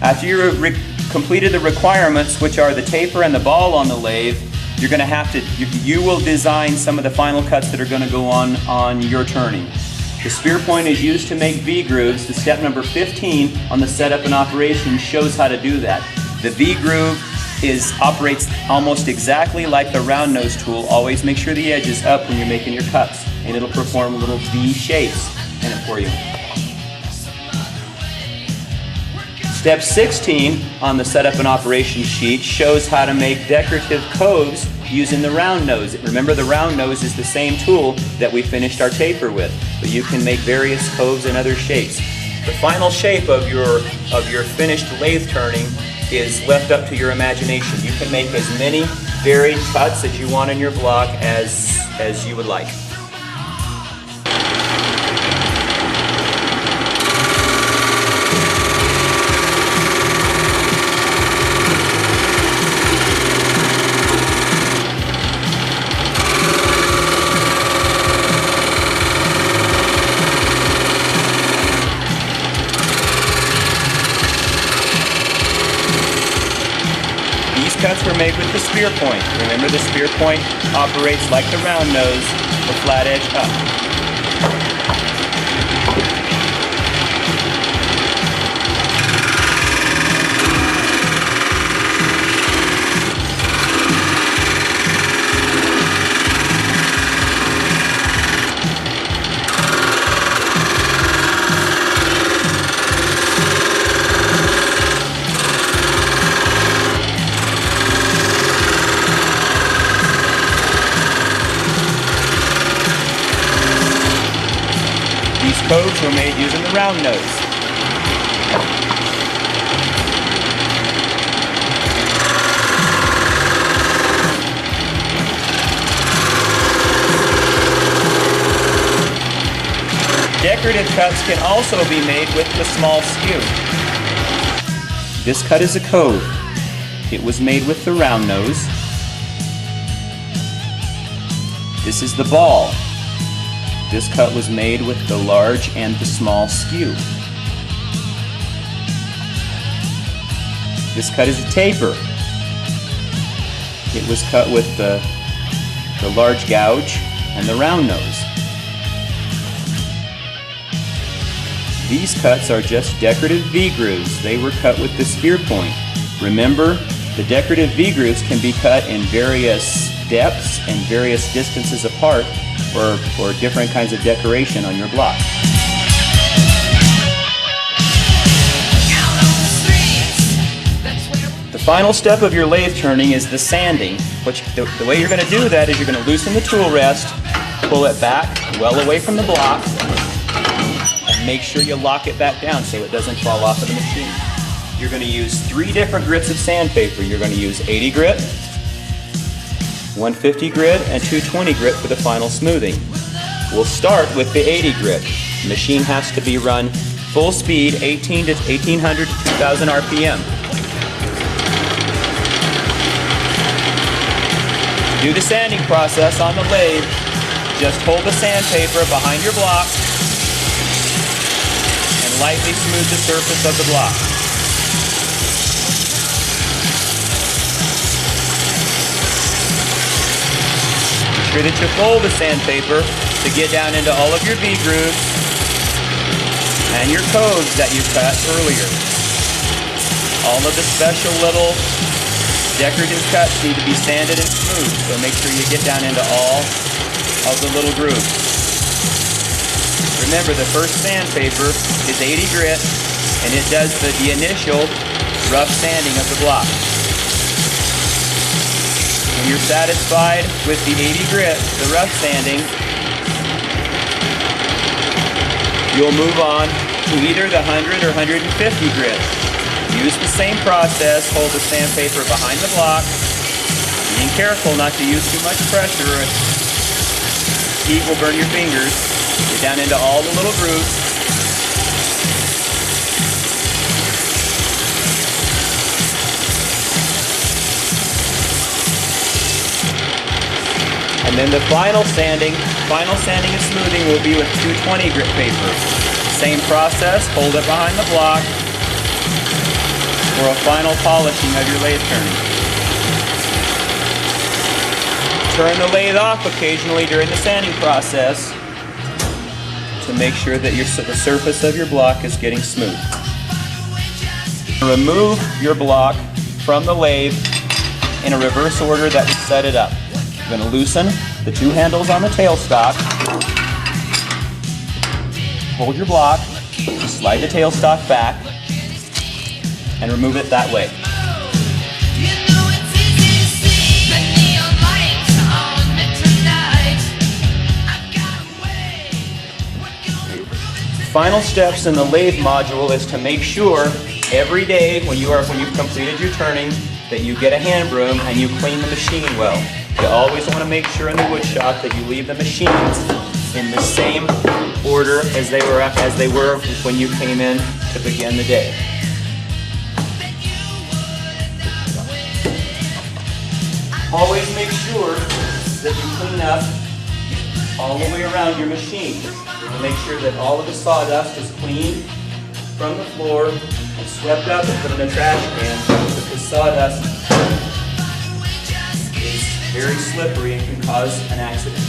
After you've completed the requirements, which are the taper and the ball on the lathe, you're going to have to, you will design some of the final cuts that are going to go on your turning. The spear point is used to make V-grooves. The step number 15 on the setup and operation shows how to do that. The V-groove operates almost exactly like the round nose tool. Always make sure the edge is up when you're making your cuts, and it'll perform little V shapes in it for you. Step 16 on the setup and operation sheet shows how to make decorative coves using the round nose. Remember, the round nose is the same tool that we finished our taper with, but you can make various coves and other shapes. The final shape of your finished lathe turning is left up to your imagination. You can make as many varied cuts as you want in your block as you would like. These cuts were made with the spear point. Remember, the spear point operates like the round nose, the flat edge up. These coves were made using the round nose. Decorative cuts can also be made with the small skew. This cut is a cove. It was made with the round nose. This is the ball. This cut was made with the large and the small skew. This cut is a taper. It was cut with the large gouge and the round nose. These cuts are just decorative V-grooves. They were cut with the spear point. Remember, the decorative V-grooves can be cut in various depths and various distances apart for different kinds of decoration on your block. The final step of your lathe turning is the sanding. The way you're going to do that is you're going to loosen the tool rest, pull it back well away from the block, and make sure you lock it back down so it doesn't fall off of the machine. You're going to use 3 different grits of sandpaper. You're going to use 80 grit, 150 grit, and 220 grit for the final smoothing. We'll start with the 80 grit. The machine has to be run full speed, 1800 to 2000 RPM. To do the sanding process on the lathe, just hold the sandpaper behind your block and lightly smooth the surface of the block. Make sure that you fold the sandpaper to get down into all of your V-grooves and your coves that you cut earlier. All of the special little decorative cuts need to be sanded and smooth, so make sure you get down into all of the little grooves. Remember, the first sandpaper is 80 grit, and it does the initial rough sanding of the block. When you're satisfied with the 80 grit, the rough sanding, you'll move on to either the 100 or 150 grit. Use the same process, hold the sandpaper behind the block, being careful not to use too much pressure. Heat will burn your fingers. Get down into all the little grooves. And then the final sanding and smoothing will be with 220 grit paper. Same process, hold it behind the block, for a final polishing of your lathe turning. Turn the lathe off occasionally during the sanding process to make sure that the surface of your block is getting smooth. Remove your block from the lathe in a reverse order that we set it up. You're going to loosen the two handles on the tailstock. Hold your block, slide the tailstock back, and remove it that way. Final steps in the lathe module is to make sure every day when you've completed your turning that you get a hand broom and you clean the machine well. You always want to make sure in the wood shop that you leave the machines in the same order as they were when you came in to begin the day. Always make sure that you clean up all the way around your machine. Make sure that all of the sawdust is clean from the floor and swept up and put in a trash can, because sawdust is very slippery and can cause an accident.